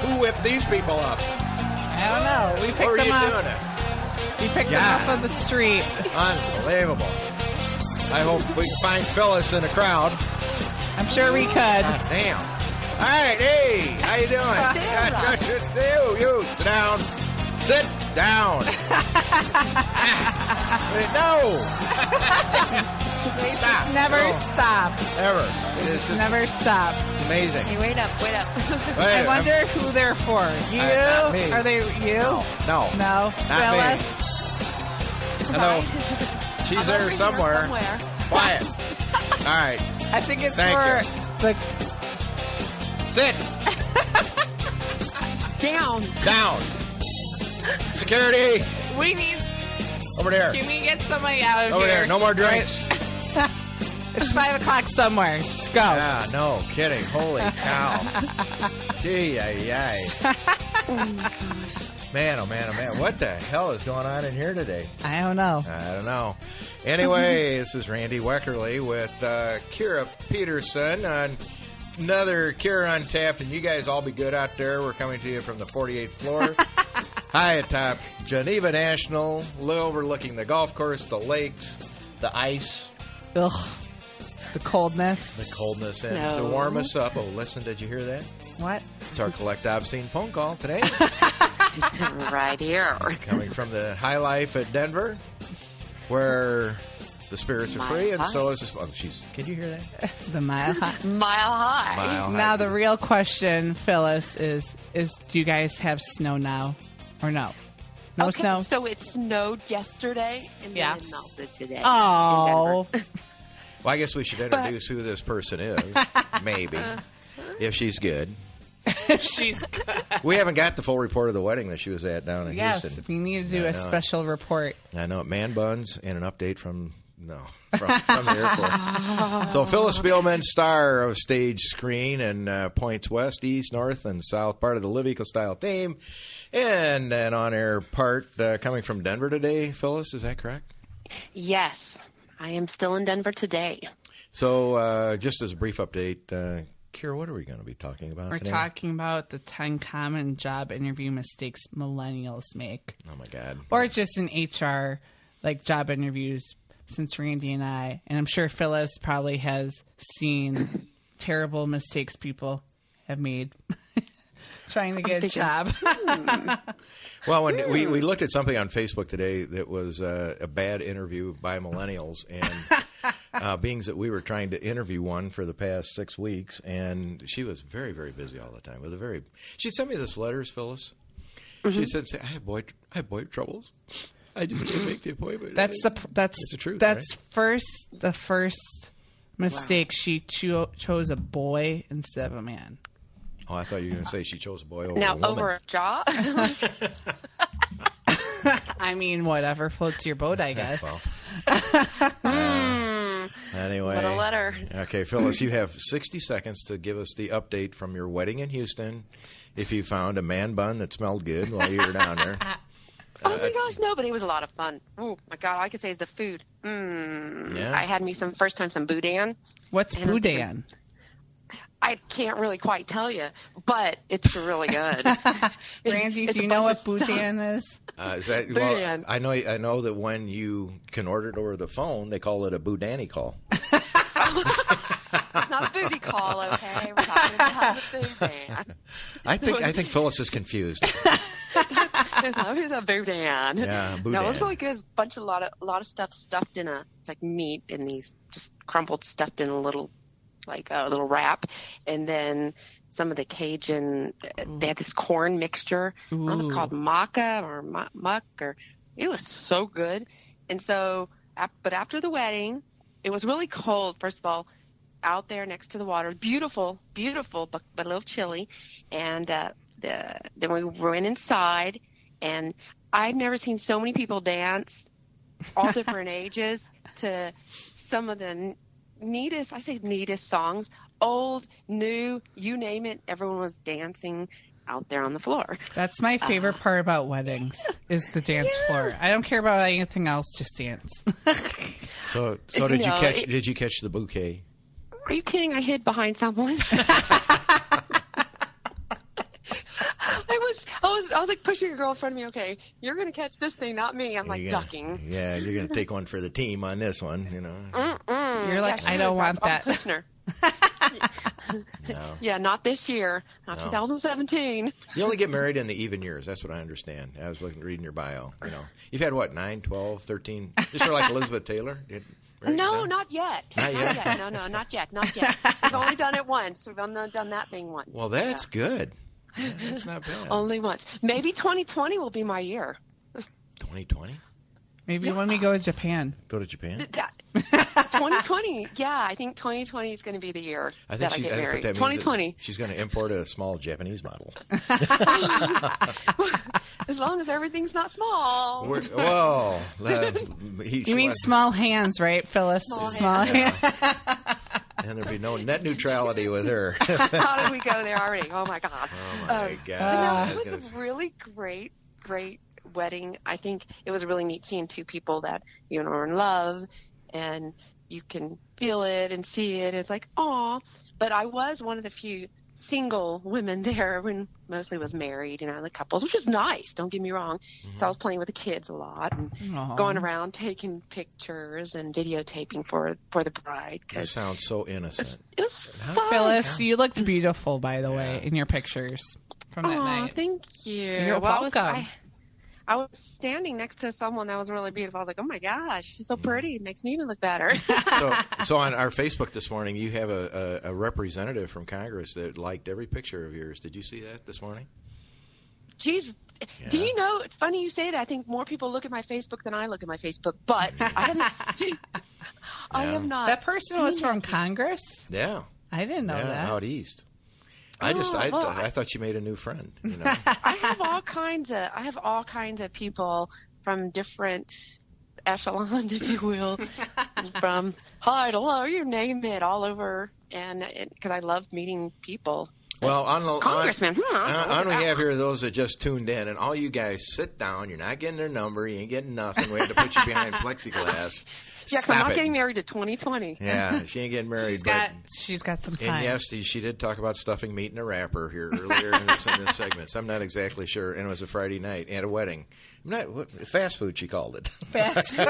Who whipped these people up? I don't know. We picked them up. Doing it? We picked them up on the street. Unbelievable. I hope we can find Phyllis in the crowd. I'm sure we could. God damn. All right, hey, how you doing? You, sit down. Sit down. No. Stop. Never stop. Ever. It is just never stop. amazing. Hey, wait up. I wonder who they're for. You? Not me. Are they you? No. No. Phyllis? Hello. She's I'm there somewhere. Quiet. All right. I think it's Thank for the... Sit. Down. Security. We need... Over there. Can we get somebody out of Over here? there. No more drinks. It's 5 o'clock somewhere. Just go. Yeah, no kidding. Holy cow. Gee, Man, oh man, oh man. What the hell is going on in here today? I don't know. Anyway, this is Randy Weckerly with Kira Peterson on another Kira Untapped, and you guys all be good out there. We're coming to you from the 48th floor. High atop Geneva National, overlooking the golf course, the lakes, the ice. Ugh. The coldness. And to warm us up. Oh, listen, did you hear that? What? It's our collect obscene phone call today. Right here. Coming from the High Life at Denver, where the spirits are free, and so is this. Oh, can you hear that? The Mile High. Mile high. Now, the real question, Phyllis, is do you guys have snow now or no? No snow? So it snowed yesterday, and then it melted today. Oh. In Denver. Well, I guess we should introduce who this person is, maybe, if she's good. She's good. We haven't got the full report of the wedding that she was at down in Houston. Yes, we need to do a special report. I know, man buns and an update from the airport. So Phyllis Spielman, star of stage, screen, and points west, east, north, and south, part of the Live Eco-Style team, and an on-air part coming from Denver today. Phyllis, is that correct? Yes. I am still in Denver today. So just as a brief update, Kira, what are we going to be talking about today? We're talking about the 10 common job interview mistakes millennials make. Oh, my God. Or just in HR, like job interviews, since Randy and I'm sure Phyllis probably has seen terrible mistakes people have made trying to get a job. Well, when we looked at something on Facebook today that was a bad interview by millennials, and being that we were trying to interview one for the past 6 weeks, and she was very, very busy all the time. She'd send me this letters, Phyllis. Mm-hmm. She said, "I have boy troubles. I just can't make the appointment." That's the truth. That's right? the first mistake. Wow. She chose a boy instead of a man. Oh, I thought you were going to say she chose a boy over a woman. Now, over a job? I mean, whatever floats your boat, I guess. Well, anyway. What a letter. Okay, Phyllis, you have 60 seconds to give us the update from your wedding in Houston. If you found a man bun that smelled good while you were down there. Oh, my gosh, no, but it was a lot of fun. Oh, my God, all I could say is the food. Yeah. I had me some boudin. What's boudin? I can't really quite tell you, but it's really good. Randy, do you know what boudin is? Is that boudin? Well, I know that when you can order it over the phone, they call it a boudini call. It's not a booty call, okay? We're talking about the boudin. I think Phyllis is confused. It's a boudin. Yeah, boudin. No, it was really good. It's a lot of stuff stuffed in it's like meat in these just crumpled, stuffed in a little wrap, and then some of the Cajun. They had this corn mixture. It was called maca or muck, or it was so good. And so, but after the wedding, it was really cold. First of all, out there next to the water, beautiful, but a little chilly. And then we went inside, and I've never seen so many people dance, all different ages, to some of the neatest songs, old, new, you name it. Everyone was dancing out there on the floor. That's my favorite part about weddings is the dance floor. I don't care about anything else, just dance. So did you catch the bouquet? Are you kidding? I hid behind someone. I was like pushing a girl in front of me. Okay, you're gonna catch this thing, not me. I'm like ducking. Yeah, you're gonna take one for the team on this one. You're like, I don't want that. I'm pushing her. No. Yeah, not this year. Not 2017. You only get married in the even years. That's what I understand. I was reading your bio. You've had what, 9, 12, 13? Just sort of like Elizabeth Taylor. Right? No, not yet. Not yet. No, not yet. I've only done it once. I've only done that thing once. Well, that's good. Yeah, that's not bad. Only once. Maybe 2020 will be my year. 2020? Maybe when we go to Japan. Go to Japan? 2020. Yeah, I think 2020 is going to be the year that I get married. 2020. She's going to import a small Japanese model. As long as everything's not small. Whoa. You mean small hands, right, Phyllis? Small hands. And there'd be no net neutrality with her. How did we go there already? Oh, my God. Oh, my God. It was a really great wedding. I think it was really neat seeing two people that are in love, and you can feel it and see it. It's like, aw. But I was one of the few single women there when mostly was married, the couples, which was nice. Don't get me wrong. Mm-hmm. So I was playing with the kids a lot and going around taking pictures and videotaping for the bride. That sounds so innocent. It was fun. Phyllis, you looked beautiful, by the way, in your pictures from that night. Thank you. You're welcome. I was standing next to someone that was really beautiful. I was like, oh, my gosh, she's so pretty. It makes me even look better. So on our Facebook this morning, you have a representative from Congress that liked every picture of yours. Did you see that this morning? Geez. Yeah. Do you know, it's funny you say that. I think more people look at my Facebook than I look at my Facebook. But I haven't seen I have not. That person was from Congress? Yeah. I didn't know that. Out east. I thought you made a new friend. I have all kinds of people from different echelons, if you will, from high to low, you name it, all over, and because I love meeting people. Well, Congressman. On we have here those that just tuned in, and all you guys sit down. You're not getting their number. You ain't getting nothing. We had to put you behind plexiglass. Yeah, because I'm not getting married to 2020. Yeah, she ain't getting married. She's got some time. And yes, she did talk about stuffing meat in a wrapper here earlier in this segment. So I'm not exactly sure. And it was a Friday night and a wedding. Fast food, she called it. Fast food.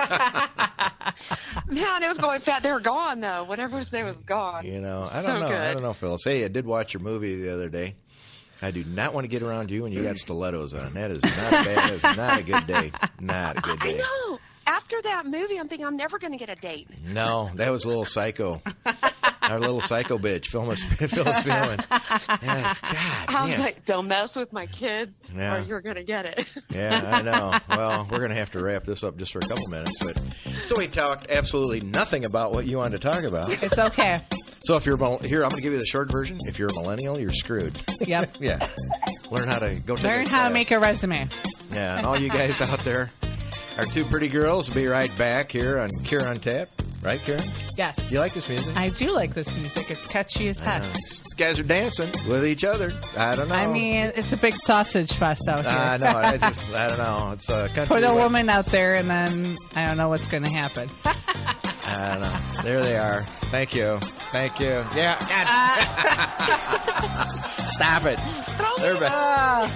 Man, it was going fast. They were gone, though. Whatever was there was gone. I don't know, Phyllis. Hey, I did watch your movie the other day. I do not want to get around you when you got stilettos on. That is not bad. That is not a good day. Not a good day. I know. After that movie, I'm thinking I'm never going to get a date. No, that was a little psycho. Our little psycho bitch, Phyllis Spielman. Yes, God. I was like, don't mess with my kids or you're going to get it. Yeah, I know. Well, we're going to have to wrap this up just for a couple minutes. So we talked absolutely nothing about what you wanted to talk about. It's okay. So if you're here, I'm going to give you the short version. If you're a millennial, you're screwed. Yep. Yeah. Learn how to go. Learn how to make a resume. Yeah, and all you guys out there, our two pretty girls will be right back here on Untapped. Right, Karen? Yes. You like this music? I do like this music. It's catchy as heck. These guys are dancing with each other. I don't know. I mean, it's a big sausage fest out here. I know. I don't know. It's a country. Put a woman out there, and then I don't know what's going to happen. I don't know. There they are. Thank you. Yeah. Stop it. They're back.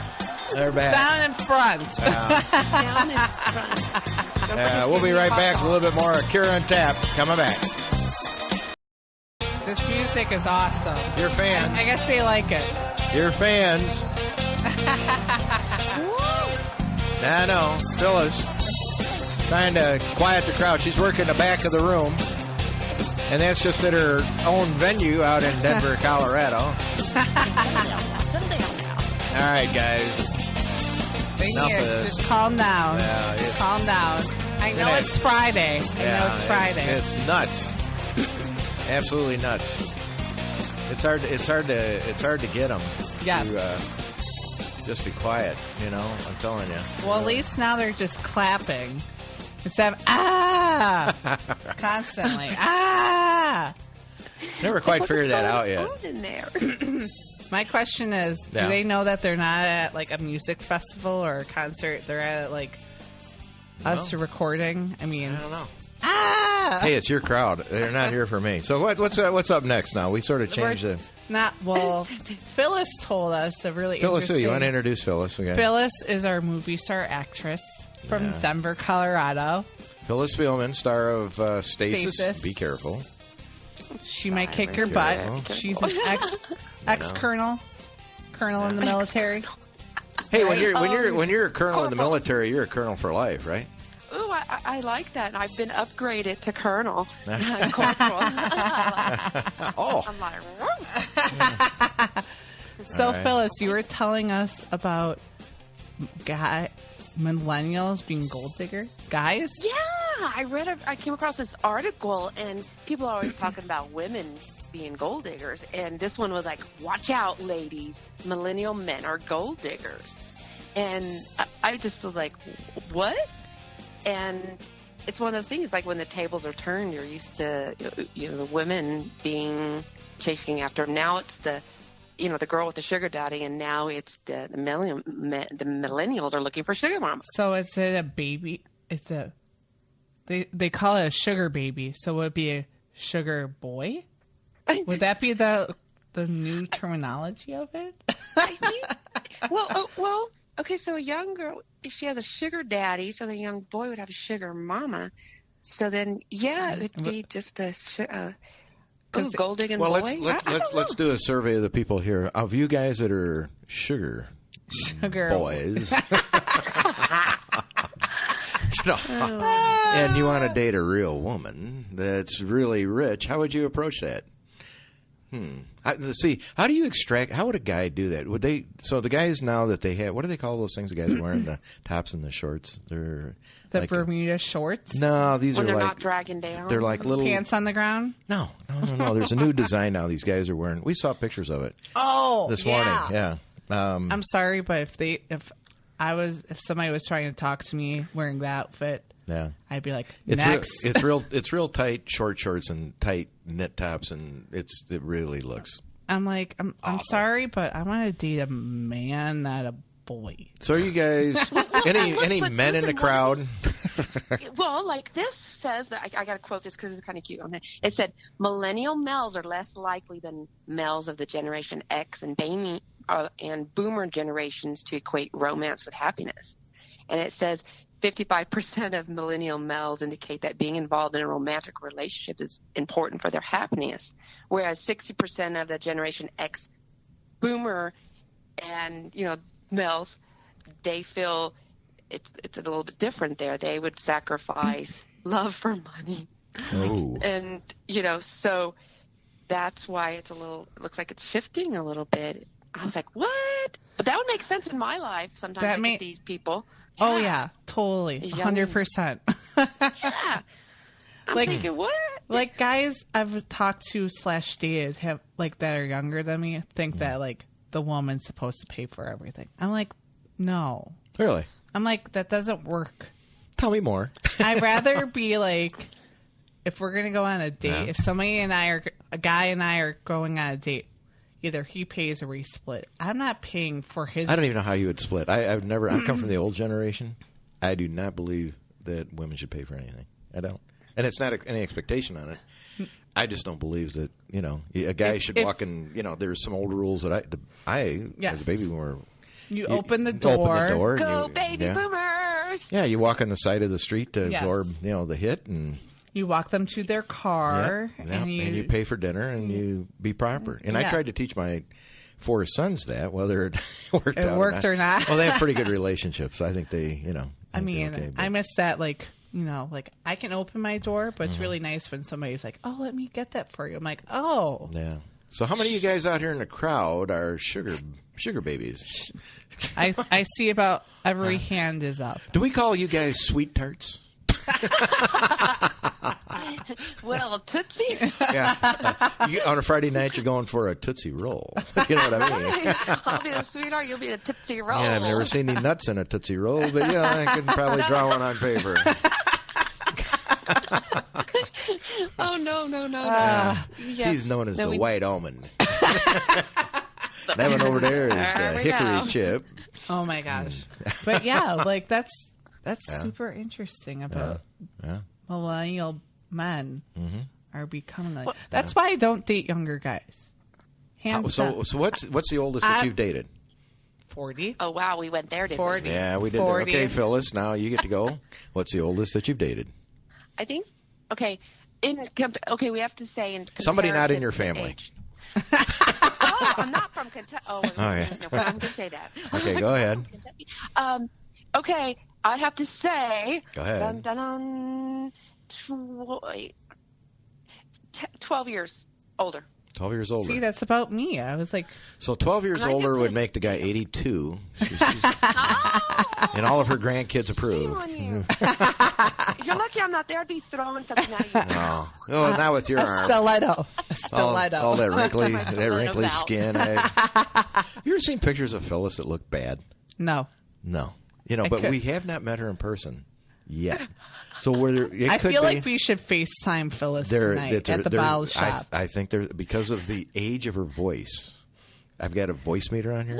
They're back. Down in front. Down in front. We'll be right back with a little bit more Kira Untapped. Coming back. This music is awesome. Your fans. I guess they like it. Your fans. I know. Phyllis trying to quiet the crowd. She's working the back of the room. And that's just at her own venue out in Denver, Colorado. All right, guys. Just calm down. Yeah, calm down. I know it's Friday. It's nuts. Absolutely nuts. It's hard to get them. Yeah. To just be quiet. I'm telling you. Well, at least now they're just clapping instead of constantly Never quite figured that out yet. In there. My question is, do they know that they're not at like a music festival or a concert? They're at like us recording. I mean, I don't know. Hey, it's your crowd. They're not here for me. So what's up next now? We sort of changed the... Phyllis told us a really Phyllis, interesting... you want to introduce Phyllis? Phyllis is our movie star actress from Denver, Colorado. Phyllis Spielman, star of Stasis. Be careful. She might kick your butt. She's an ex-colonel in the military. Hey, when you're a colonel in the military, you're a colonel for life, right? Ooh, I like that. And I've been upgraded to colonel. Corporal. Oh. I'm like, So, right. Phyllis, you were telling us about millennials being gold digger guys? Yeah, I came across this article, and people are always talking about women being gold diggers, and this one was like, watch out, ladies, millennial men are gold diggers. And I just was like, what? And it's one of those things, like when the tables are turned, you're used to the women chasing after them. Now it's the girl with the sugar daddy, and now it's the millennials are looking for sugar mama. So is it a baby? They call it a sugar baby. So would it be a sugar boy? Would that be the new terminology of it? I think. Well. Okay, so a young girl, she has a sugar daddy, so the young boy would have a sugar mama. So then, it would be just a gold digging boy. Let's do a survey of the people here. Of you guys that are sugar boys, and you want to date a real woman that's really rich, how would you approach that? How do you extract? How would a guy do that? Would they? So the guys now that they have, what do they call those things? The guys wearing the tops and the shorts. They're the Bermuda shorts. No, these when are they're like not dragging down. They're like little pants on the ground. No. There's a new design now. These guys are wearing. We saw pictures of it. This morning. Yeah. I'm sorry, but if somebody was trying to talk to me wearing that outfit. Yeah, I'd be like, next. It's real tight short shorts and tight knit tops, and it really looks. I'm like, I'm sorry, but I want to date a man, not a boy. So are you guys any men in the crowd? Well, like this says that I got to quote this because it's kind of cute. It said millennial males are less likely than males of the Generation X and Boomer generations to equate romance with happiness, and it says 55% of millennial males indicate that being involved in a romantic relationship is important for their happiness, whereas 60% of the Generation X Boomer and males, they feel it's a little bit different there. They would sacrifice love for money. Oh. And so that's why it looks like it's shifting a little bit. I was like, what? But that would make sense in my life sometimes with these people. Yeah. Oh, yeah, totally. 100%. Yeah. I'm thinking, what? Like, guys I've talked to / dated that are younger than me think that, the woman's supposed to pay for everything. I'm like, no. Really? I'm like, that doesn't work. Tell me more. I'd rather be like, if we're going to go on a date, if a guy and I are going on a date, either he pays or we split. I'm not paying for his. I don't even know how you would split. I come from the old generation. I do not believe that women should pay for anything. I don't. And it's not any expectation on it. I just don't believe that, a guy should walk in, there's some old rules that as a baby boomer. You open the door. Go, baby boomers. Yeah, you walk on the side of the street to absorb, the hit, and you walk them to their car, and you pay for dinner, and you be proper. And I tried to teach my 4 sons that, whether it worked out or not. Well, they have pretty good relationships. I think they, I mean, I miss that, I can open my door, but it's really nice when somebody's like, oh, let me get that for you. I'm like, oh. Yeah. So how many of you guys out here in the crowd are sugar babies? I see about every hand is up. Do we call you guys sweet tarts? Well, Tootsie. Yeah. On a Friday night, you're going for a Tootsie Roll. You know what I mean? I'll be the sweetheart. You'll be the Tootsie Roll. Yeah, I've never seen any nuts in a Tootsie Roll, but I could probably draw one on paper. Oh, no. Yes. He's known as the white almond. That one over there is the hickory chip. Oh, my gosh. But, that's super interesting about millennial men are becoming like. That's why I don't date younger guys. So what's the oldest that you've dated? 40. Oh, wow. We went there, didn't 40. we? Yeah, we did. 40. Okay, Phyllis, now you get to go. What's the oldest that you've dated? I think, okay, we have to say in Somebody not in comparison your to family. age. Oh, I'm not from Kentucky. Oh, yeah. no, but I'm going to say that. Okay, go ahead. Okay, I have to say. Go ahead. 12 years older. 12 years older. See, that's about me. I was like... So 12 years older would make the guy 82. And all of her grandkids approve. Shame on you. You're lucky I'm not there. I'd be throwing something at you. Oh, not with your arm. Stiletto. A stiletto. All that wrinkly, Stiletto's out. skin. Have you ever seen pictures of Phyllis that look bad? No. No. But we have not met her in person yet. So I feel like we should FaceTime Phyllis tonight at the bottle shop. I think because of the age of her voice. I've got a voice meter on here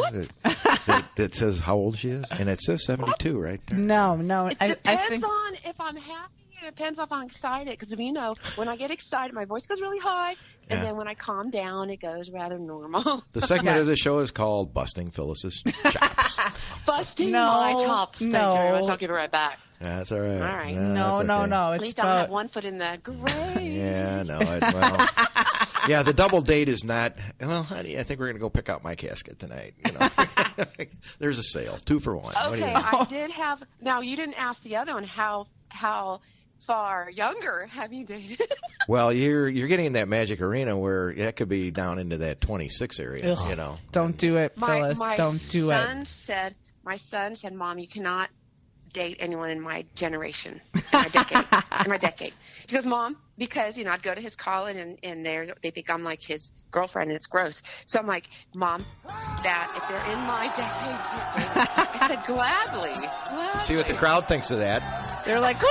that says how old she is, and it says 72 right there. No. It depends on if I'm happy. It depends if I'm excited. Because when I get excited, my voice goes really high, and then when I calm down, it goes rather normal. The segment of the show is called "Busting Phyllis's Chops." Busting my chops. Thank you very much. I'll give it right back. That's all right. All right. No. No. At least I don't have one foot in the grave. Yeah, no. Yeah, the double date is not. Well, honey, I think we're going to go pick out my casket tonight. There's a sale, 2 for 1. Okay, I did have. Now you didn't ask the other one. How far younger have you dated? Well, you're getting in that magic arena where that could be down into that 26 area. Ugh, don't do it, Phyllis. Don't do it. My son said, "Mom, you cannot date anyone in my generation, in my decade. He goes, "Mom," because I'd go to his college and they think I'm like his girlfriend and it's gross. So I'm like, "Mom, that if they're in my decade, I said gladly. See what the crowd thinks of that. They're like, "Woo!"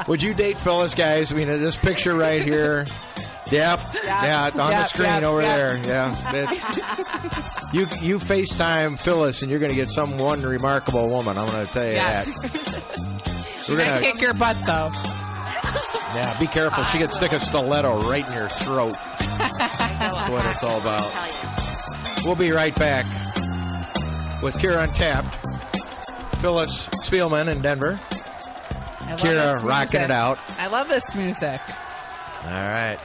Would you date Phyllis, guys? This picture right here. Yep. Yeah, on the screen over there. Yeah. You FaceTime Phyllis, and you're going to get one remarkable woman. I'm going to tell you that. We're going to kick your butt, though. Yeah, be careful. She could stick a stiletto right in your throat. That's what it's all about. We'll be right back with Kira Untapped, Phyllis Spielman in Denver. Kira rocking it out. I love this music. All right.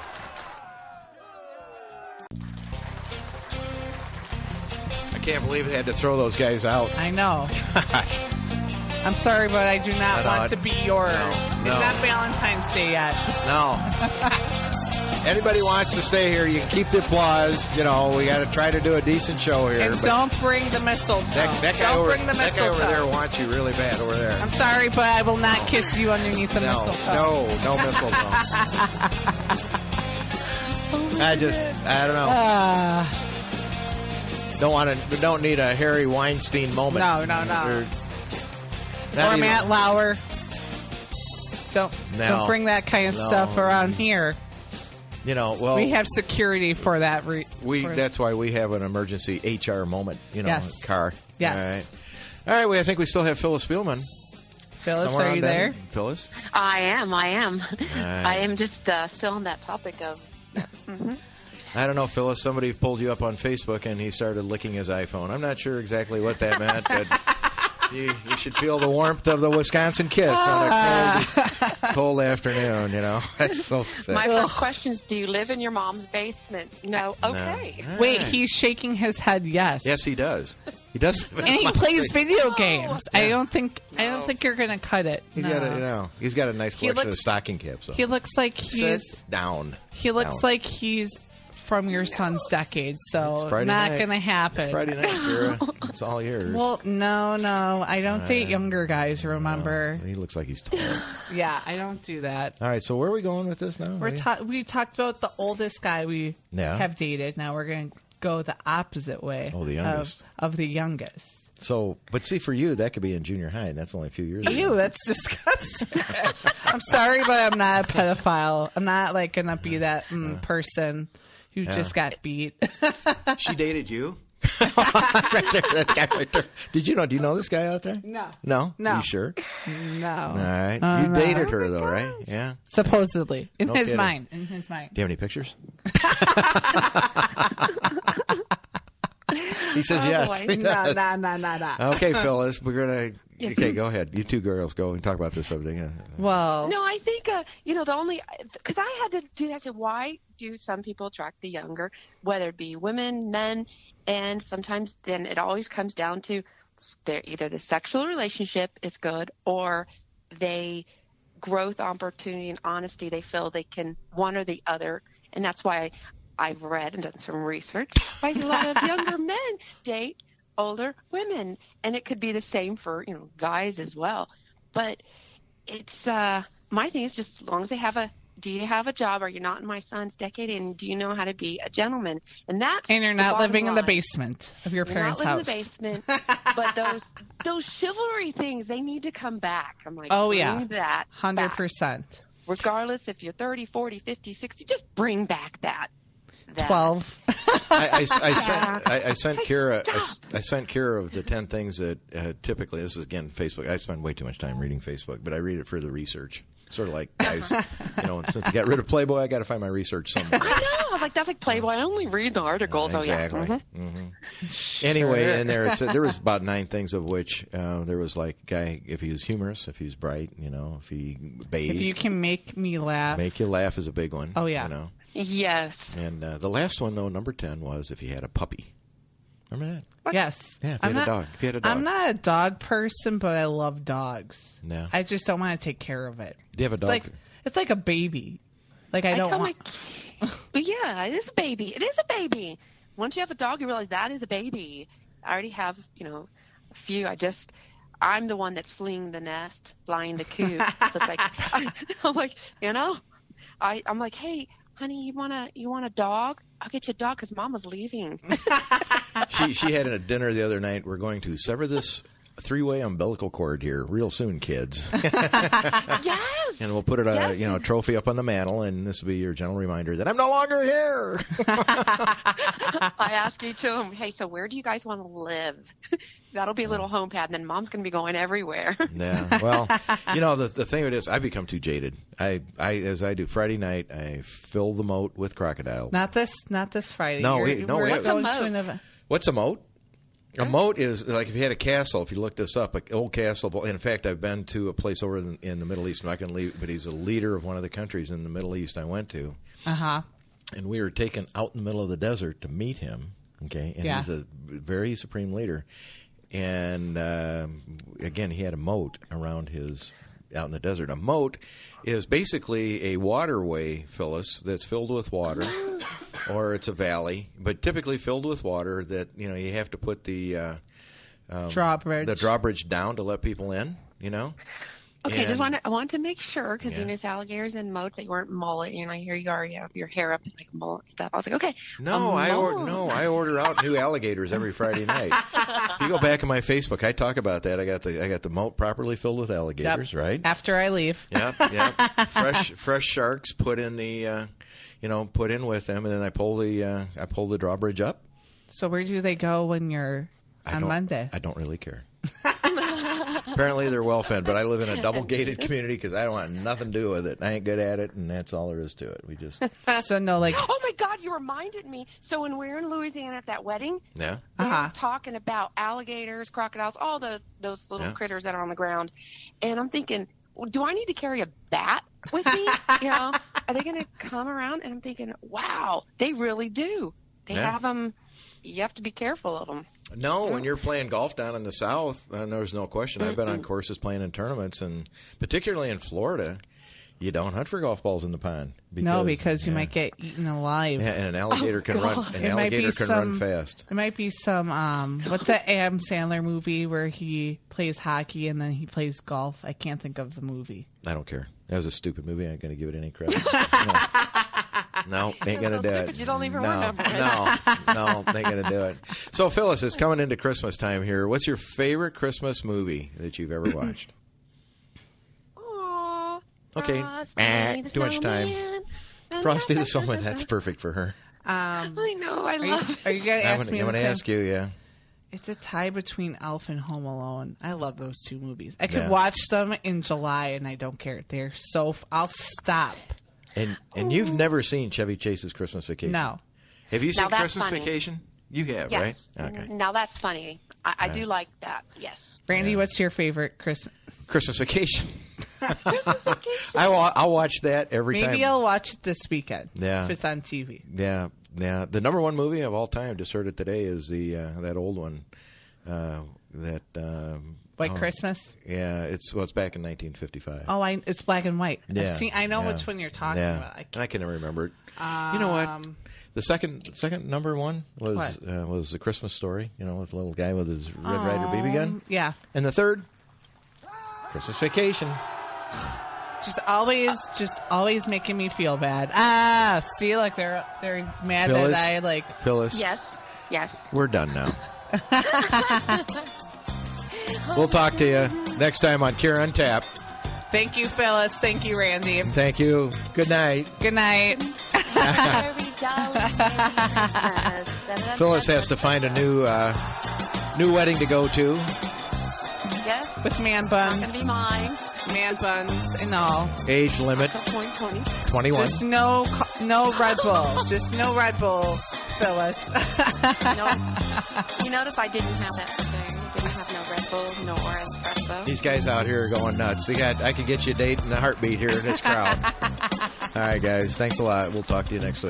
I can't believe it had to throw those guys out. I know. I'm sorry, but I do not want to be yours. No. It's not Valentine's Day yet. No. Anybody wants to stay here, you can keep the applause. We got to try to do a decent show here. And don't bring the mistletoe. That guy over there wants you really bad over there. I'm sorry, but I will not kiss you underneath the mistletoe. No mistletoe. I don't know. Don't need a Harry Weinstein moment. No. Or Matt Lauer. Don't bring that kind of stuff around here. Well, we have security for that. That's why we have an emergency HR moment. Yes. Car. Yes. All right. I think we still have Phyllis Spielman. Phyllis, are you there? Phyllis? I am. Right. I am just still on that topic of. Yeah. Mm-hmm. I don't know, Phyllis. Somebody pulled you up on Facebook and he started licking his iPhone. I'm not sure exactly what that meant, but you should feel the warmth of the Wisconsin kiss on a cold afternoon. That's so sick. My first question is: do you live in your mom's basement? No. Okay. No. Wait, he's shaking his head. Yes. Yes, he does. He does. And he plays video games. Yeah. I don't think you're gonna cut it. He's got a nice collection of stocking caps. So. He looks like he's down. He looks like he's from your son's decade, so it's not going to happen. It's Friday night, Kira. It's all yours. Well, no. I don't date younger guys, remember? He looks like he's tall. Yeah, I don't do that. All right, so where are we going with this now? We talked about the oldest guy we have dated. Now we're going to go the opposite way. Oh, the youngest. Of the youngest. So, but see, for you, that could be in junior high, and that's only a few years ago. Ew, that's disgusting. I'm sorry, but I'm not a pedophile. I'm not going to be that person who just got beat. She dated you? Right there, that guy right there. Did you know? Do you know this guy out there? No. No? No. You sure? No. All right. You No. dated her, though, right? Yeah. Supposedly. In No his kidding. mind. In his mind. Do you have any pictures? He says yes. boy. He does. No. Okay, Phyllis, we're going to... Yes. Okay, go ahead. You two girls go and talk about this subject. Yeah. Well, No, I think, the only, because I had to do that. I said, why do some people attract the younger, whether it be women, men, and sometimes then it always comes down to either the sexual relationship is good or they growth opportunity and honesty. They feel they can one or the other. And that's why I've read and done some research. Why a lot of younger men date older women, and it could be the same for guys as well. But it's my thing is just as long as they have do you have a job? Are you not in my son's decade? And do you know how to be a gentleman? And you're not living in the line. basement of your parents' You're not house. living in the basement. But those chivalry things, they need to come back. I'm like, Oh, bring yeah. that 100%. back. Regardless if you're 30, 40, 50, 60, just bring back that. 12. I sent Hey, Kira. stop. I sent Kira of the 10 things that typically. This is again Facebook. I spend way too much time reading Facebook, but I read it for the research. Sort of like guys, since I got rid of Playboy, I got to find my research somewhere. I know. I was like, that's like Playboy. I only read the articles. Exactly. Oh, yeah. Mm-hmm. Anyway, and there was about 9 things of which there was like guy if he was humorous, if he was bright, if he bathed, If you can make me laugh. make you laugh is a big one. Oh, yeah. Yes. And the last one though, number 10 was if he had a puppy. Remember that? Yes. Yeah, if you had a dog. If you had a dog. I'm not a dog person, but I love dogs. No. I just don't want to take care of it. Do you have a dog? It's like a baby. Like I don't tell want. But yeah, it is a baby. It is a baby. Once you have a dog, you realize that is a baby. I already have, a few. I'm the one that's fleeing the nest, flying the coop. So it's like, I'm like, I'm like, hey, honey, you want a dog? I'll get you a dog because Mama's leaving. She had a dinner the other night. We're going to sever this 3-way umbilical cord here real soon, kids. Yes. And we'll put it a trophy up on the mantle, and this will be your gentle reminder that I'm no longer here. I ask each of them, hey, so where do you guys want to live? That'll be a little home pad, and then Mom's going to be going everywhere. Yeah. Well, the thing of it is, I become too jaded. I as I do Friday night, I fill the moat with crocodiles. Not this Friday. No, We're What's a going to moat? another- What's a moat? A moat is like if you had a castle. If you look this up, an old castle. In fact, I've been to a place over in the Middle East. I'm not going to leave, but he's a leader of one of the countries in the Middle East I went to. Uh-huh. And we were taken out in the middle of the desert to meet him. Okay, and he's a very supreme leader. And again, he had a moat around his out in the desert. A moat is basically a waterway, Phyllis, that's filled with water. Or it's a valley, but typically filled with water that, you have to put the drawbridge down to let people in, Okay, And- I want to make sure because Yeah. it's alligators and moats. They weren't mullet. Here you are, you have your hair up in like a mullet stuff. I was like, okay. No, I order out new alligators every Friday night. If you go back on my Facebook, I talk about that. I got the moat properly filled with alligators, right? After I leave. Yep. Fresh sharks put in the put in with them, and then I pull the drawbridge up. So where do they go when you're on Monday? I don't really care. Apparently they're well fed, but I live in a double gated community because I don't want nothing to do with it. I ain't good at it, and that's all there is to it. We just So no, like Oh my God, you reminded me. So when we were in Louisiana at that wedding, yeah. they were talking about alligators, crocodiles, all those little critters that are on the ground, and I'm thinking, well, do I need to carry a bat with me? Are they going to come around? And I'm thinking, wow, they really do. They have them. You have to be careful of them. No, when you're playing golf down in the South, there's no question. I've been on courses playing in tournaments, and particularly in Florida, you don't hunt for golf balls in the pond. because you might get eaten alive. Yeah, and an alligator can run. An alligator can run fast. There might be some. What's that Adam Sandler movie where he plays hockey and then he plays golf? I can't think of the movie. I don't care. That was a stupid movie. I ain't going to give it any credit. No, ain't going to do stupid, it. you don't even no, remember it. No, ain't going to do it. So, Phyllis, it's coming into Christmas time here. What's your favorite Christmas movie that you've ever watched? Aww, Okay. Frosty the Too much time. Snowman. Frosty the Snowman. That's perfect for her. I know. I love it. Are you going to ask me? I'm going to ask you. Yeah. It's a tie between Elf and Home Alone. I love those two movies. I could watch them in July, and I don't care. They're so. I'll stop. And you've never seen Chevy Chase's Christmas Vacation? No. Have you seen that's Christmas funny. Vacation? You have, Yes. right? Okay. Now that's funny. I do like that. Yes. Randy, what's your favorite Christmas Vacation. Christmas Vacation. I'll watch that every time. Maybe I'll watch it this weekend. Yeah. If it's on TV. Yeah. The number one movie of all time, just heard it today, is that old one. White Christmas? Yeah, it's back in 1955. Oh, it's black and white. Yeah. I know which one you're talking about. I can never remember it. You know what? The second number one was The Christmas Story, with the little guy with his Red Ryder BB gun. Yeah. And the third, Christmas Vacation. Just always making me feel bad. See, like they're mad Phyllis? that I like. Phyllis. Yes. We're done now. We'll talk to you next time on Cure Untapped. Thank you, Phyllis. Thank you, Randy. Thank you. Good night. Good night. Phyllis has to find a new wedding to go to. Yes. With man buns. Not gonna be mine. Man buns and all. Age limit. 21. Just no Red Bull. Just no Red Bull, Phyllis. No. You notice I didn't have that thing. Didn't have no Red Bull, nor espresso. These guys out here are going nuts. I could get you a date in a heartbeat here in this crowd. All right, guys. Thanks a lot. We'll talk to you next week.